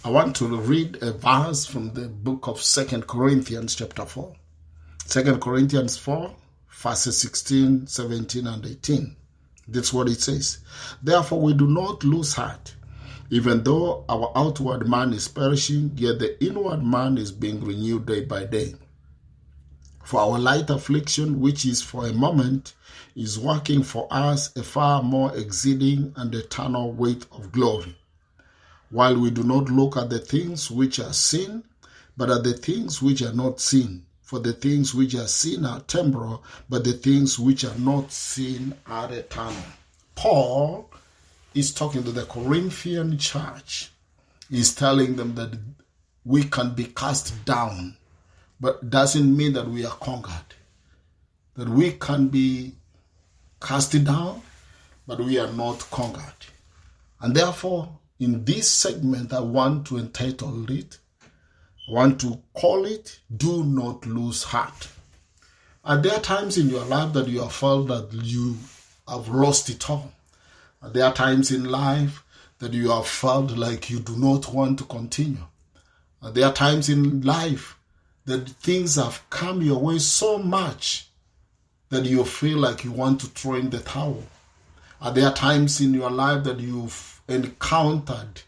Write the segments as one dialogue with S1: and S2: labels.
S1: I want to read a verse from the book of 2 Corinthians chapter 4. 2 Corinthians 4, verses 16, 17, and 18. That's what it says. Therefore we do not lose heart. Even though our outward man is perishing, yet the inward man is being renewed day by day. For our light affliction, which is for a moment, is working for us a far more exceeding and eternal weight of glory. While we do not look at the things which are seen, but at the things which are not seen. For the things which are seen are temporal, but the things which are not seen are eternal. Paul is talking to the Corinthian church. He's telling them that we can be cast down, but doesn't mean that we are conquered. That we can be cast down, but we are not conquered. And therefore, in this segment, I want to entitle it, I want to call it, Do Not Lose Heart. Are there times in your life that you have felt that you have lost it all? There are times in life that you have felt like you do not want to continue. There are times in life that things have come your way so much that you feel like you want to throw in the towel. There are times in your life that you've encountered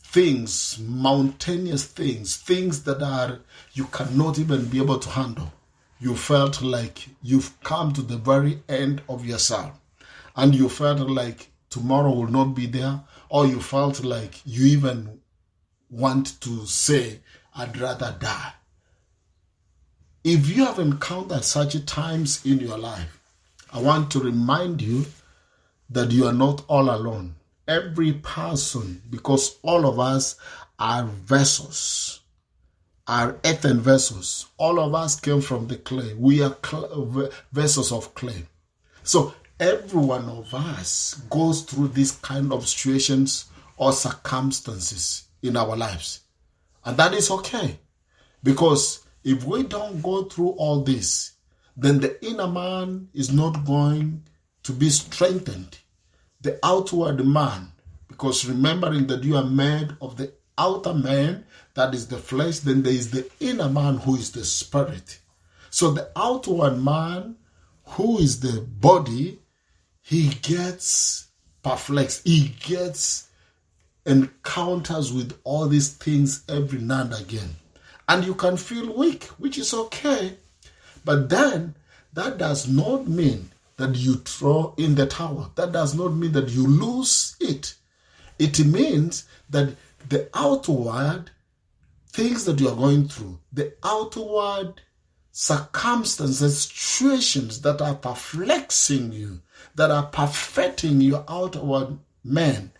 S1: things, mountainous things that are you cannot even be able to handle. You felt like you've come to the very end of yourself. And you felt like tomorrow will not be there, or you felt like you even want to say, I'd rather die. If you have encountered such times in your life, I want to remind you that you are not all alone. Every person, because all of us are vessels, are earthen vessels. All of us came from the clay. We are vessels of clay. So every one of us goes through these kind of situations or circumstances in our lives. And that is okay. Because if we don't go through all this, then the inner man is not going to be strengthened. The outward man, because remembering that you are made of the outer man, that is the flesh, then there is the inner man who is the spirit. So the outward man, who is the body, he gets perplexed. He gets encounters with all these things every now and again. And you can feel weak, which is okay. But then, that does not mean that you throw in the towel. That does not mean that you lose it. It means that the outward things that you are going through, the outward circumstances, situations that are perplexing you, that are perfecting your outward man,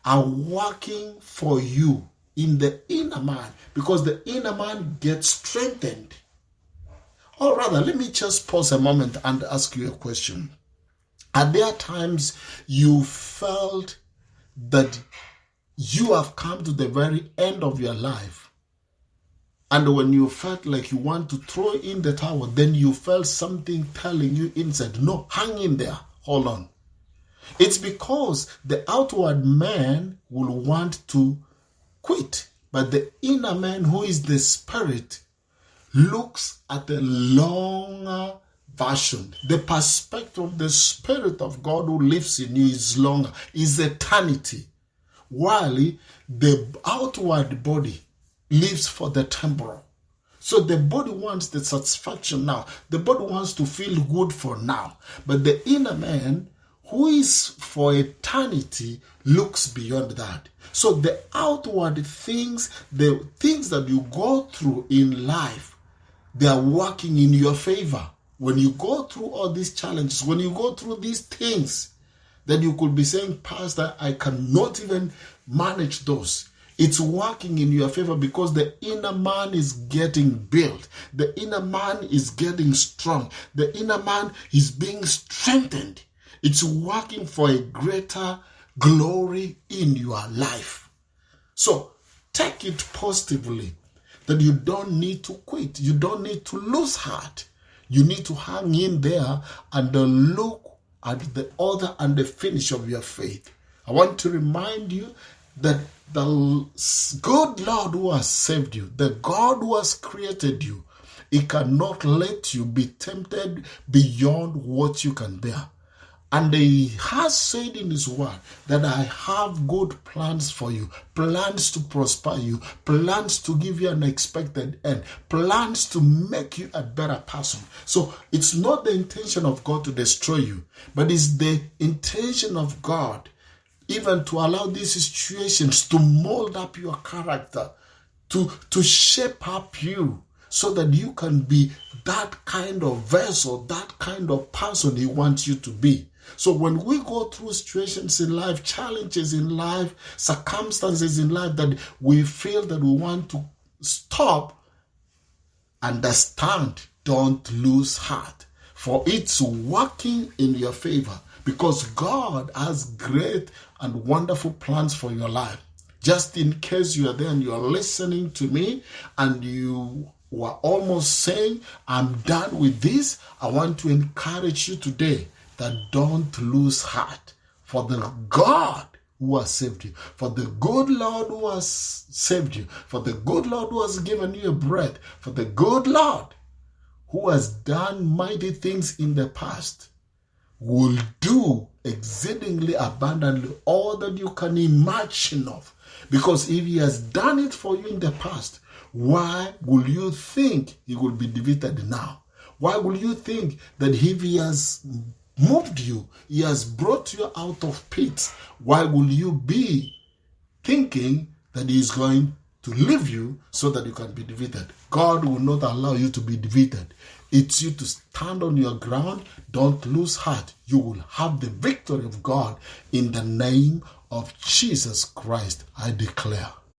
S1: are working for you in the inner man, because the inner man gets strengthened. Or rather, let me just pause a moment and ask you a question. Are there times you felt that you have come to the very end of your life, and when you felt like you want to throw in the towel, then you felt something telling you inside, no, hang in there, hold on. It's because the outward man will want to quit, but the inner man, who is the spirit, looks at the longer version. The perspective of the Spirit of God who lives in you is longer, is eternity, while the outward body lives for the temporal. So the body wants the satisfaction now. The body wants to feel good for now. But the inner man, who is for eternity, looks beyond that. So the outward things, the things that you go through in life, they are working in your favor. When you go through all these challenges, when you go through these things, then you could be saying, Pastor, I cannot even manage those. It's working in your favor because the inner man is getting built. The inner man is getting strong. The inner man is being strengthened. It's working for a greater glory in your life. So take it positively that you don't need to quit. You don't need to lose heart. You need to hang in there and look at the author and the finish of your faith. I want to remind you, that the good Lord who has saved you, the God who has created you, He cannot let you be tempted beyond what you can bear. And He has said in His word that I have good plans for you, plans to prosper you, plans to give you an expected end, plans to make you a better person. So it's not the intention of God to destroy you, but it's the intention of God even to allow these situations to mold up your character, to shape up you, so that you can be that kind of vessel, that kind of person He wants you to be. So when we go through situations in life, challenges in life, circumstances in life that we feel that we want to stop, understand, don't lose heart, for it's working in your favor, because God has great and wonderful plans for your life. Just in case you are there and you are listening to me and you were almost saying, I'm done with this, I want to encourage you today that don't lose heart, for the God who has saved you, for the good Lord who has saved you, for the good Lord who has given you a breath, for the good Lord who has done mighty things in the past, will do exceedingly abundantly all that you can imagine of. Because if He has done it for you in the past, why will you think He will be defeated now? Why will you think that if He has moved you, He has brought you out of pits, why will you be thinking that He is going to leave you so that you can be defeated? God will not allow you to be defeated. It's you to stand on your ground. Don't lose heart. You will have the victory of God in the name of Jesus Christ, I declare.